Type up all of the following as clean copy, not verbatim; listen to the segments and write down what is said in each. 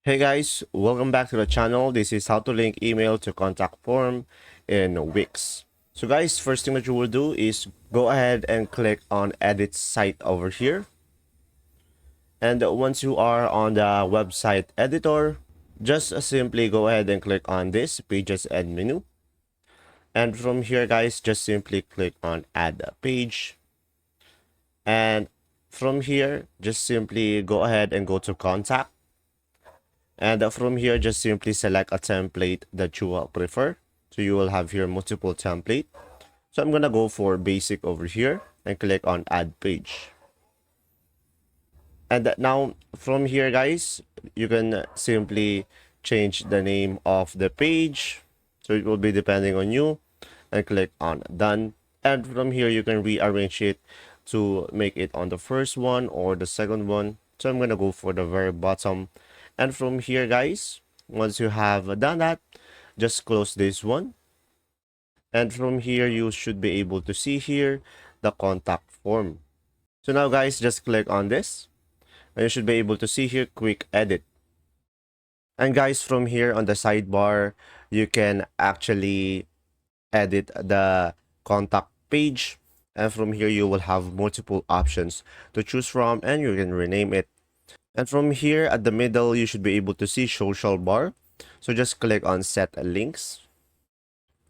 Hey guys, welcome back to the channel. This is how to link email to contact form in Wix. So guys, first thing that you will do is go ahead and click on edit site over here. And once you are on the website editor, just simply go ahead and click on this pages and menu. And from here guys, just simply click on add a page. And from here, just simply go ahead and go to contact. And from here, just simply select a template that you will prefer. So you will have here multiple template. So I'm gonna go for basic over here and click on add page. And now from here, guys, you can simply change the name of the page. So it will be depending on you, and click on done. And from here, you can rearrange it to make it on the first one or the second one. So I'm gonna go for the very bottom. And from here, guys, once you have done that, just close this one. And from here, you should be able to see here the contact form. So now, guys, just click on this. And you should be able to see here quick edit. And guys, from here on the sidebar, you can actually edit the contact page. And from here, you will have multiple options to choose from, and you can rename it. And from here at the middle, you should be able to see social bar. So just click on set links.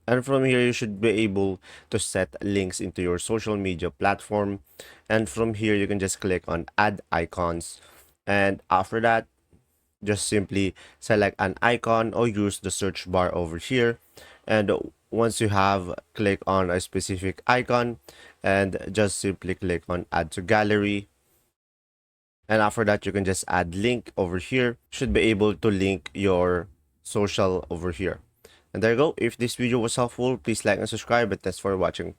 And from here, you should be able to set links into your social media platform. And from here, you can just click on add icons. And after that, just simply select an icon or use the search bar over here. And once you have, click on a specific icon and just simply click on add to gallery. And after that, you can just add link over here. Should be able to link your social over here. And there you go. If this video was helpful, please like and subscribe. And thanks for watching.